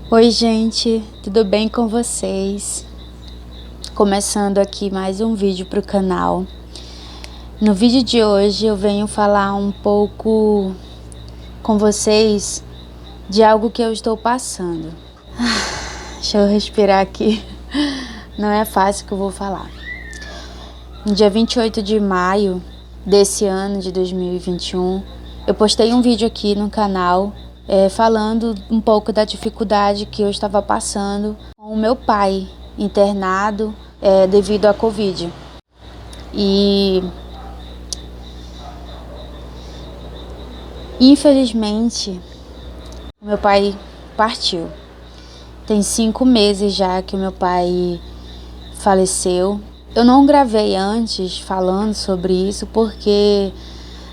Oi, gente, tudo bem com vocês? Começando aqui mais um vídeo para o canal. No vídeo de hoje eu venho falar um pouco com vocês de algo que eu estou passando. Deixa eu respirar aqui, não é fácil que eu vou falar. No dia 28 de maio desse ano de 2021, eu postei um vídeo aqui no canal falando um pouco da dificuldade que eu estava passando com o meu pai internado devido à Covid. E infelizmente meu pai partiu. Tem 5 meses já que o meu pai faleceu. Eu não gravei antes falando sobre isso porque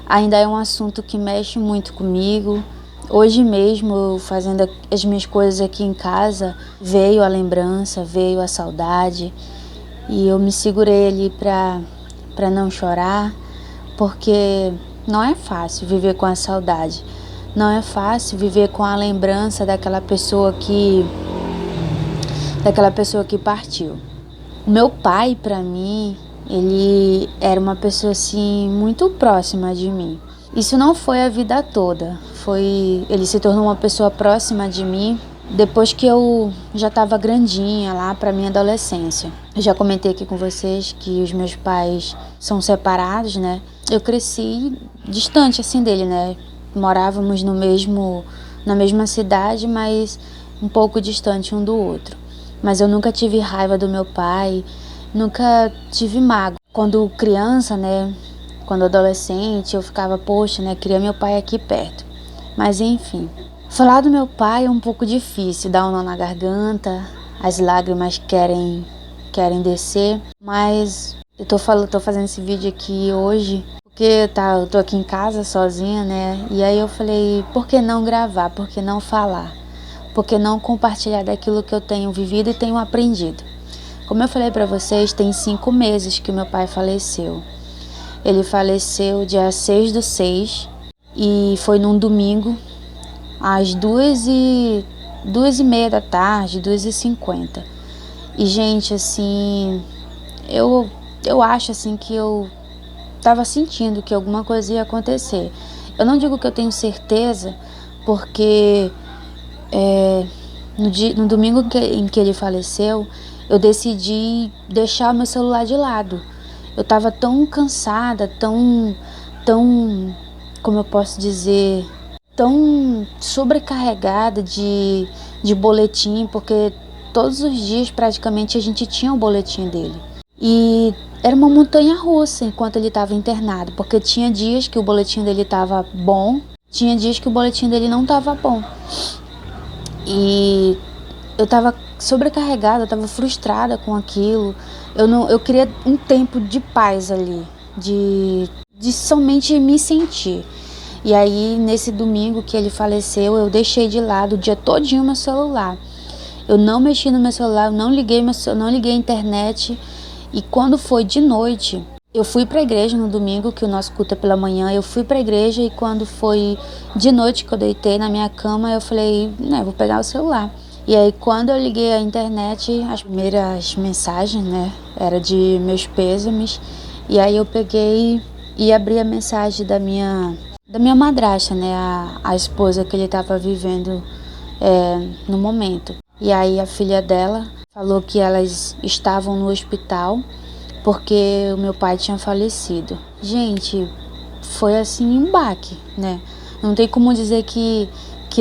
ainda é um assunto que mexe muito comigo. Hoje mesmo, fazendo as minhas coisas aqui em casa, veio a lembrança, veio a saudade. E eu me segurei ali para não chorar, porque não é fácil viver com a saudade. Não é fácil viver com a lembrança daquela pessoa que partiu. O meu pai, para mim, ele era uma pessoa assim muito próxima de mim. Isso não foi a vida toda. Ele se tornou uma pessoa próxima de mim depois que eu já estava grandinha, lá para minha adolescência. Eu já comentei aqui com vocês que os meus pais são separados, né? Eu cresci distante assim dele, né? Morávamos na mesma cidade, mas um pouco distante um do outro. Mas eu nunca tive raiva do meu pai, nunca tive mágoa. Quando criança, né? Quando adolescente, eu ficava, poxa, né? Queria meu pai aqui perto. Mas enfim. Falar do meu pai é um pouco difícil, dá um nó na garganta, as lágrimas querem descer. Mas eu tô fazendo esse vídeo aqui hoje porque eu tô aqui em casa sozinha, né? E aí eu falei, por que não gravar? Por que não falar? Por que não compartilhar daquilo que eu tenho vivido e tenho aprendido? Como eu falei pra vocês, tem 5 meses que meu pai faleceu. Ele faleceu dia 6/6 e foi num domingo, às 2h30 da tarde, 2h50. E, gente, assim, eu acho assim que eu tava sentindo que alguma coisa ia acontecer. Eu não digo que eu tenho certeza, porque no domingo em que ele faleceu, eu decidi deixar o meu celular de lado. Eu tava tão cansada, tão, como eu posso dizer, tão sobrecarregada de boletim, porque todos os dias praticamente a gente tinha o boletim dele. E era uma montanha russa enquanto ele estava internado, porque tinha dias que o boletim dele estava bom, tinha dias que o boletim dele não estava bom. E eu estava sobrecarregada, eu estava frustrada com aquilo. Eu queria um tempo de paz ali, de somente me sentir. E aí, nesse domingo que ele faleceu, eu deixei de lado o dia todinho meu celular. Eu não mexi no meu celular, eu não liguei a internet. E quando foi de noite, eu fui para a igreja no domingo, que o nosso culto é pela manhã. Eu fui para a igreja e quando foi de noite que eu deitei na minha cama, eu falei, né, vou pegar o celular. E aí, quando eu liguei a internet, as primeiras mensagens, né, era de meus pêsames. E aí eu peguei e abri a mensagem da minha madrasta, né, a esposa que ele estava vivendo no momento. E aí a filha dela falou que elas estavam no hospital porque o meu pai tinha falecido. Gente, foi assim um baque, né? Não tem como dizer que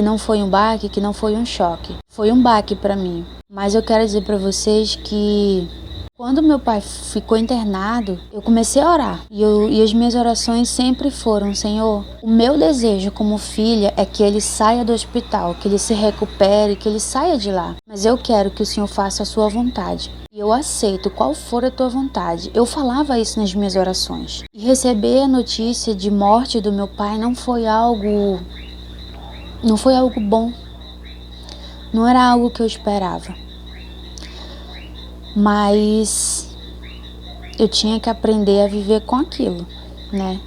não foi um baque, que não foi um choque. Foi um baque para mim. Mas eu quero dizer para vocês que quando meu pai ficou internado, eu comecei a orar. E as minhas orações sempre foram, Senhor, o meu desejo como filha é que ele saia do hospital, que ele se recupere, que ele saia de lá. Mas eu quero que o Senhor faça a sua vontade. E eu aceito qual for a tua vontade. Eu falava isso nas minhas orações. E receber a notícia de morte do meu pai não foi algo bom. Não era algo que eu esperava. Mas eu tinha que aprender a viver com aquilo, né?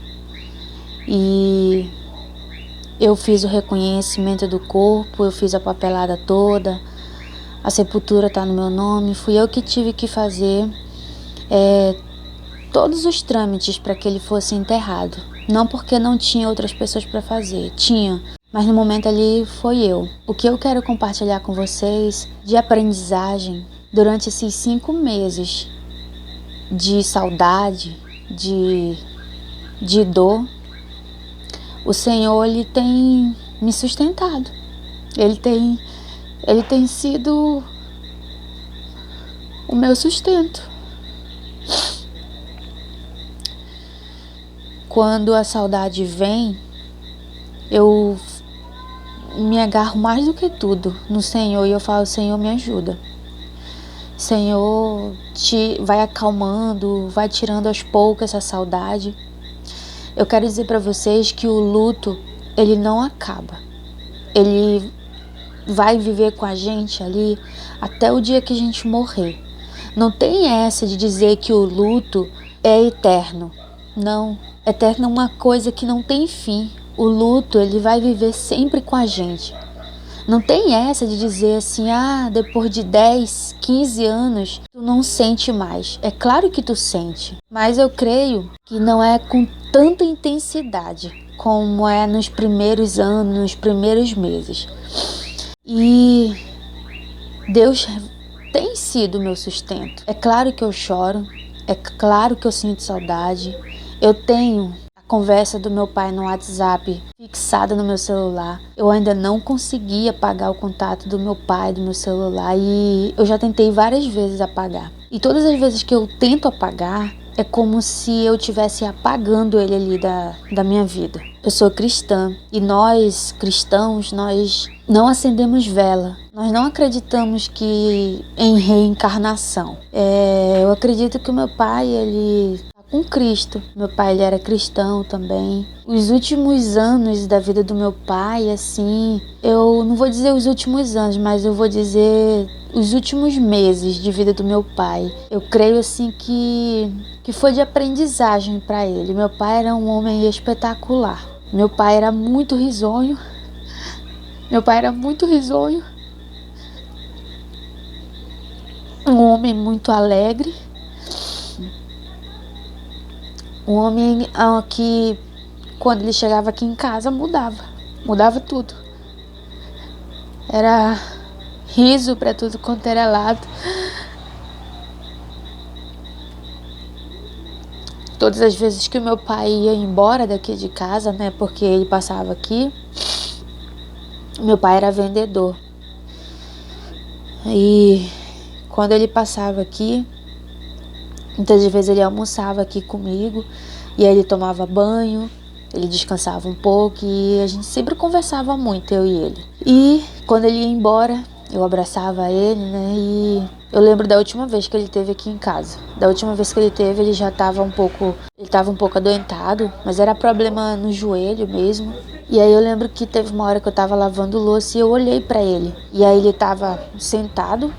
E eu fiz o reconhecimento do corpo, eu fiz a papelada toda, A sepultura está no meu nome. Fui eu que tive que fazer todos os trâmites para que ele fosse enterrado. Não porque não tinha outras pessoas para fazer, tinha, mas no momento ali foi eu. O que eu quero compartilhar com vocês de aprendizagem durante esses 5 meses de saudade, de dor, o Senhor, Ele tem me sustentado. Ele tem sido o meu sustento. Quando a saudade vem, eu me agarro mais do que tudo no Senhor e eu falo: Senhor, me ajuda. Senhor, vai acalmando, vai tirando aos poucos essa saudade. Eu quero dizer para vocês que o luto, ele não acaba. Ele vai viver com a gente ali até o dia que a gente morrer. Não tem essa de dizer que o luto é eterno. Não, eterno é uma coisa que não tem fim. O luto, ele vai viver sempre com a gente. Não tem essa de dizer assim, depois de 10, 15 anos, tu não sente mais. É claro que tu sente, mas eu creio que não é com tanta intensidade como é nos primeiros anos, nos primeiros meses. E Deus tem sido o meu sustento. É claro que eu choro, é claro que eu sinto saudade. Eu tenho conversa do meu pai no WhatsApp fixada no meu celular. Eu ainda não consegui apagar o contato do meu pai do meu celular e eu já tentei várias vezes apagar. E todas as vezes que eu tento apagar, é como se eu estivesse apagando ele ali da minha vida. Eu sou cristã e nós, cristãos, nós não acendemos vela. Nós não acreditamos em reencarnação. Eu acredito que o meu pai, ele com Cristo. Meu pai, ele era cristão também. Os últimos anos da vida do meu pai, assim, eu não vou dizer os últimos anos, mas eu vou dizer os últimos meses de vida do meu pai. Eu creio, assim, que foi de aprendizagem para ele. Meu pai era um homem espetacular. Meu pai era muito risonho. Um homem muito alegre. Um homem que, quando ele chegava aqui em casa, mudava tudo. Era riso para tudo quanto era lado. Todas as vezes que o meu pai ia embora daqui de casa, né, porque ele passava aqui, meu pai era vendedor. E quando ele passava aqui, muitas vezes ele almoçava aqui comigo e aí ele tomava banho, ele descansava um pouco e a gente sempre conversava muito, eu e ele. E quando ele ia embora, eu abraçava ele, né? E eu lembro da última vez que ele esteve aqui em casa. Da última vez que ele teve, ele já estava um pouco adoentado, mas era problema no joelho mesmo. E aí eu lembro que teve uma hora que eu estava lavando louça e eu olhei para ele. E aí ele estava sentado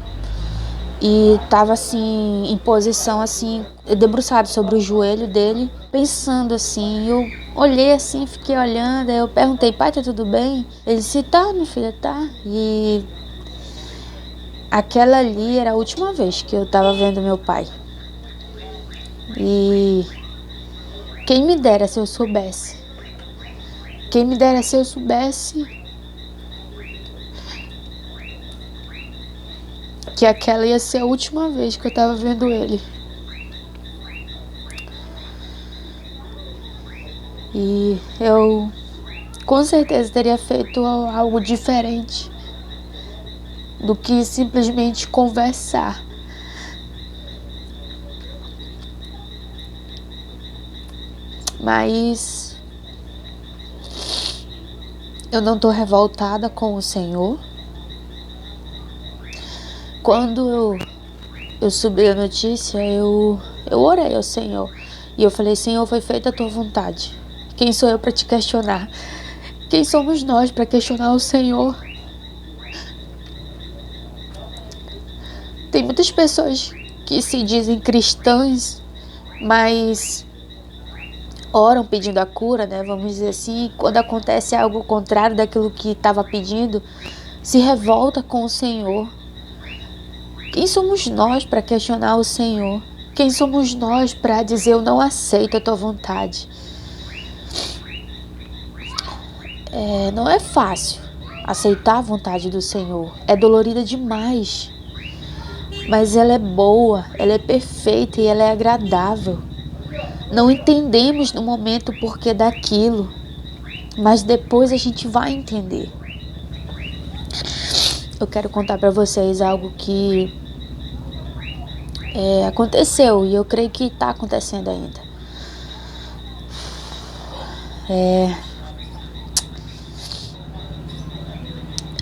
e tava assim, em posição assim, debruçado sobre o joelho dele, pensando assim. Eu olhei assim, fiquei olhando, aí eu perguntei: pai, tá tudo bem? Ele disse: tá, minha filha, tá. E aquela ali era a última vez que eu tava vendo meu pai. E quem me dera se eu soubesse que aquela ia ser a última vez que eu tava vendo ele. E eu com certeza teria feito algo diferente do que simplesmente conversar. Mas eu não tô revoltada com o Senhor. Quando eu subi a notícia, eu orei ao Senhor. E eu falei: Senhor, foi feita a tua vontade. Quem sou eu para te questionar? Quem somos nós para questionar o Senhor? Tem muitas pessoas que se dizem cristãs, mas oram pedindo a cura, né? Vamos dizer assim. Quando acontece algo contrário daquilo que estava pedindo, se revolta com o Senhor. Quem somos nós para questionar o Senhor? Quem somos nós para dizer eu não aceito a tua vontade? Não é fácil aceitar a vontade do Senhor. É dolorida demais. Mas ela é boa, ela é perfeita e ela é agradável. Não entendemos no momento o porquê daquilo, mas depois a gente vai entender. Eu quero contar para vocês algo que aconteceu e eu creio que está acontecendo ainda.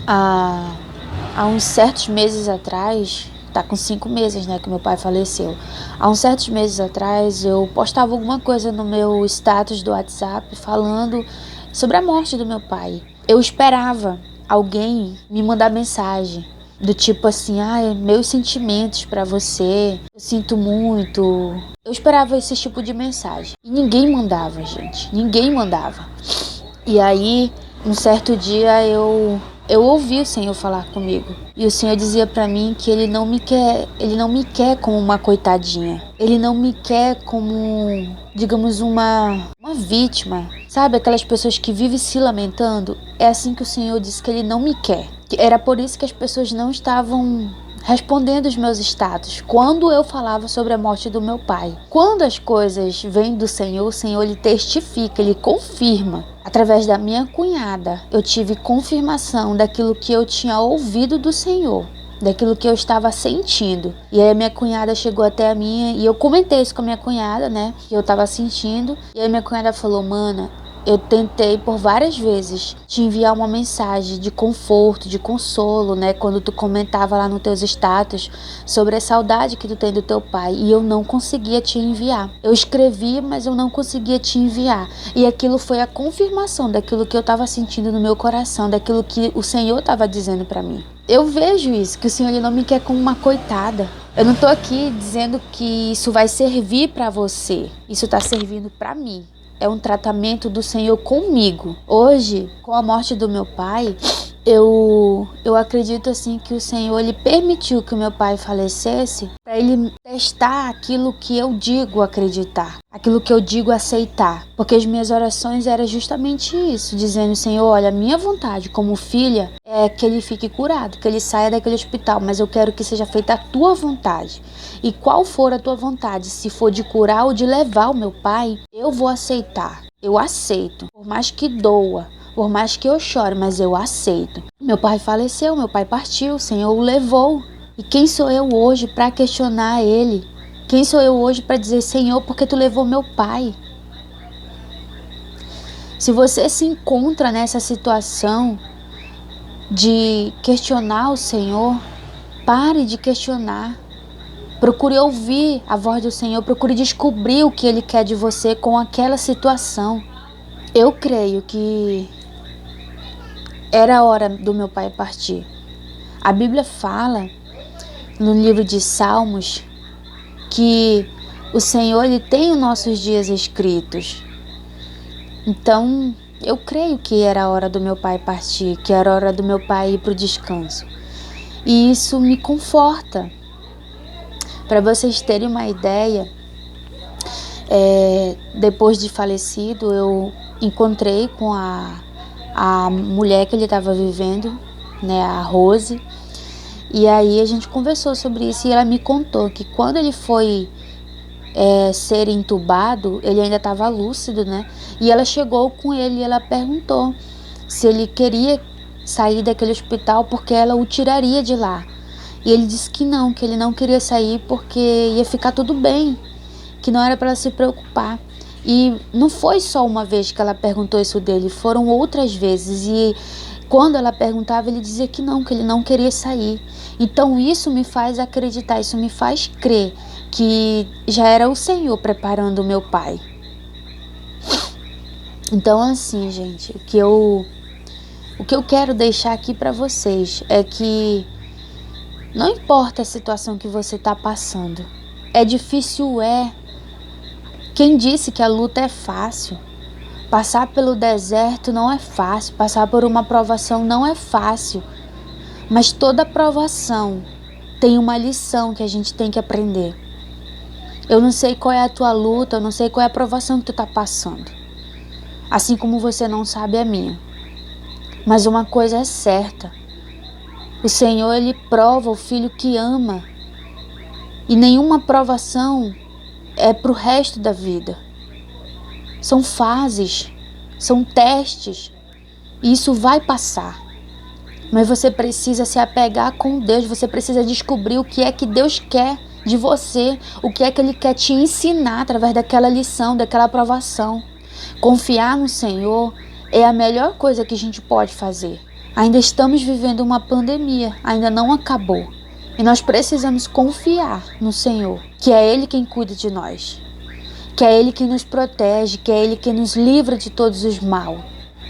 Há uns certos meses atrás, tá com 5 meses, né, que meu pai faleceu. Há uns certos meses atrás, eu postava alguma coisa no meu status do WhatsApp falando sobre a morte do meu pai. Eu esperava alguém me mandar mensagem do tipo assim, meus sentimentos pra você, eu sinto muito. Eu esperava esse tipo de mensagem. E ninguém mandava, gente. Ninguém mandava. E aí, um certo dia eu ouvi o Senhor falar comigo. E o Senhor dizia pra mim que Ele não me quer como uma coitadinha. Ele não me quer como, digamos, uma vítima. Sabe, aquelas pessoas que vivem se lamentando? É assim que o Senhor disse que Ele não me quer. Era por isso que as pessoas não estavam respondendo os meus status quando eu falava sobre a morte do meu pai. Quando as coisas vêm do Senhor, o Senhor Ele testifica, Ele confirma. Através da minha cunhada, eu tive confirmação daquilo que eu tinha ouvido do Senhor, daquilo que eu estava sentindo. E aí a minha cunhada chegou até a mim e eu comentei isso com a minha cunhada, né, que eu estava sentindo. E aí minha cunhada falou, mana, eu tentei por várias vezes te enviar uma mensagem de conforto, de consolo, né? Quando tu comentava lá nos teus status sobre a saudade que tu tem do teu pai. E eu não conseguia te enviar. Eu escrevi, mas eu não conseguia te enviar. E aquilo foi a confirmação daquilo que eu estava sentindo no meu coração, daquilo que o Senhor estava dizendo para mim. Eu vejo isso, que o Senhor Ele não me quer como uma coitada. Eu não tô aqui dizendo que isso vai servir para você. Isso tá servindo para mim. É um tratamento do Senhor comigo. Hoje, com a morte do meu pai, eu acredito assim que o Senhor Ele permitiu que o meu pai falecesse para Ele testar aquilo que eu digo acreditar, aquilo que eu digo aceitar. Porque as minhas orações eram justamente isso, dizendo, Senhor, olha, a minha vontade como filha é que ele fique curado, que ele saia daquele hospital, mas eu quero que seja feita a tua vontade. E qual for a tua vontade, se for de curar ou de levar o meu pai, eu vou aceitar. Eu aceito, por mais que doa, por mais que eu chore, mas eu aceito. Meu pai faleceu, meu pai partiu, o Senhor o levou. E quem sou eu hoje para questionar ele? Quem sou eu hoje para dizer, Senhor, por que tu levou meu pai? Se você se encontra nessa situação de questionar o Senhor, pare de questionar. Procure ouvir a voz do Senhor, procure descobrir o que Ele quer de você com aquela situação. Eu creio que era a hora do meu pai partir. A Bíblia fala no livro de Salmos que o Senhor Ele tem os nossos dias escritos. Então, eu creio que era a hora do meu pai partir, que era a hora do meu pai ir para o descanso. E isso me conforta. Para vocês terem uma ideia, depois de falecido, eu encontrei com a mulher que ele estava vivendo, né, a Rose, e aí a gente conversou sobre isso e ela me contou que quando ele foi ser entubado, ele ainda estava lúcido, né, e ela chegou com ele e ela perguntou se ele queria sair daquele hospital porque ela o tiraria de lá. E ele disse que ele não queria sair porque ia ficar tudo bem, que não era para ela se preocupar. E não foi só uma vez que ela perguntou isso dele, foram outras vezes. E quando ela perguntava, ele dizia que ele não queria sair. Então isso me faz acreditar, isso me faz crer que já era o Senhor preparando o meu pai. Então assim, gente, o que eu quero deixar aqui para vocês é que não importa a situação que você está passando, é difícil, Quem disse que a luta é fácil? Passar pelo deserto não é fácil, passar por uma provação não é fácil. Mas toda provação tem uma lição que a gente tem que aprender. Eu não sei qual é a tua luta, eu não sei qual é a provação que tu tá passando. Assim como você não sabe a minha. Mas uma coisa é certa. O Senhor, Ele prova o filho que ama. E nenhuma provação é pro resto da vida. São fases, são testes. E isso vai passar. Mas você precisa se apegar com Deus. Você precisa descobrir o que é que Deus quer de você. O que é que Ele quer te ensinar através daquela lição, daquela provação. Confiar no Senhor é a melhor coisa que a gente pode fazer. Ainda estamos vivendo uma pandemia, ainda não acabou. E nós precisamos confiar no Senhor, que é Ele quem cuida de nós, que é Ele quem nos protege, que é Ele quem nos livra de todos os mal.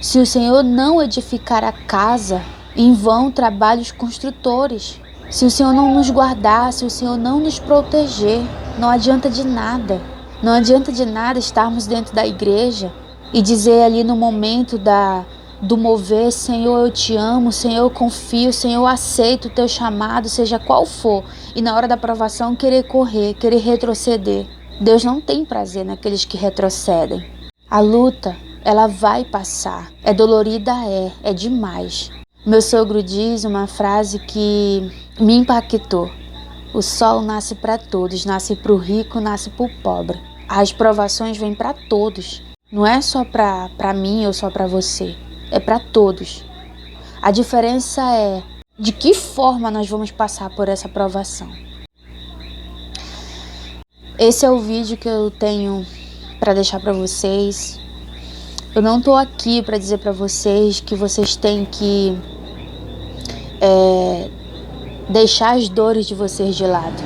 Se o Senhor não edificar a casa, em vão trabalham os construtores. Se o Senhor não nos guardar, se o Senhor não nos proteger, não adianta de nada. Não adianta de nada estarmos dentro da igreja e dizer ali no momento do mover: Senhor, eu te amo, Senhor, eu confio, Senhor, eu aceito o teu chamado, seja qual for. E na hora da provação querer correr, querer retroceder. Deus não tem prazer naqueles que retrocedem. A luta, ela vai passar. É dolorida, é demais. Meu sogro diz uma frase que me impactou. O sol nasce para todos, nasce para o rico, nasce para o pobre. As provações vêm para todos. Não é só para mim ou só para você. É para todos. A diferença é de que forma nós vamos passar por essa provação. Esse é o vídeo que eu tenho para deixar para vocês. Eu não estou aqui para dizer para vocês que vocês têm que deixar as dores de vocês de lado.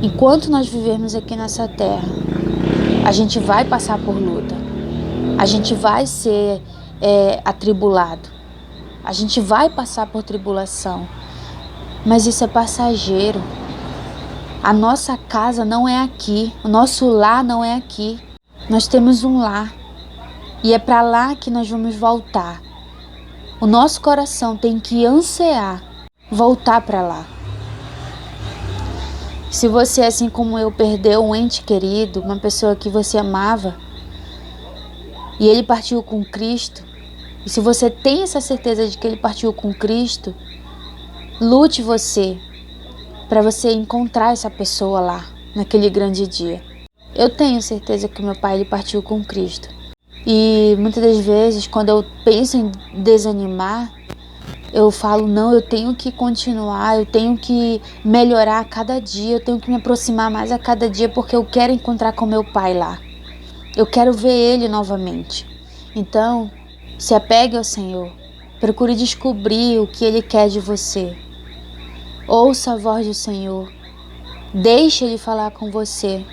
Enquanto nós vivermos aqui nessa terra, a gente vai passar por luta. A gente vai ser atribulado. A gente vai passar por tribulação. Mas isso é passageiro. A nossa casa não é aqui. O nosso lar não é aqui. Nós temos um lar. E é para lá que nós vamos voltar. O nosso coração tem que ansiar voltar para lá. Se você, assim como eu, perdeu um ente querido, uma pessoa que você amava, e ele partiu com Cristo, e se você tem essa certeza de que ele partiu com Cristo, lute você para você encontrar essa pessoa lá, naquele grande dia. Eu tenho certeza que meu pai ele partiu com Cristo. E muitas das vezes, quando eu penso em desanimar, eu falo, não, eu tenho que continuar, eu tenho que melhorar a cada dia, eu tenho que me aproximar mais a cada dia, porque eu quero encontrar com meu pai lá. Eu quero ver ele novamente. Então, se apegue ao Senhor. Procure descobrir o que ele quer de você. Ouça a voz do Senhor. Deixe ele falar com você.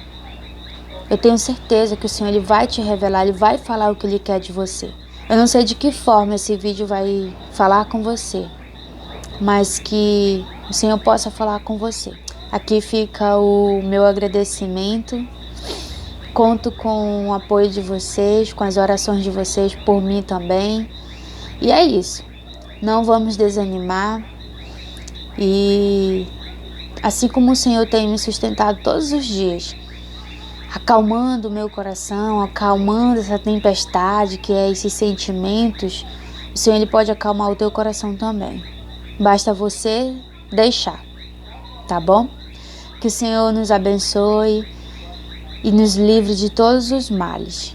Eu tenho certeza que o Senhor ele vai te revelar, ele vai falar o que ele quer de você. Eu não sei de que forma esse vídeo vai falar com você, mas que o Senhor possa falar com você. Aqui fica o meu agradecimento. Conto com o apoio de vocês, com as orações de vocês por mim também. E é isso. Não vamos desanimar. E assim como o Senhor tem me sustentado todos os dias, acalmando o meu coração, acalmando essa tempestade que é esses sentimentos, o Senhor ele pode acalmar o teu coração também. Basta você deixar, tá bom? Que o Senhor nos abençoe e nos livre de todos os males.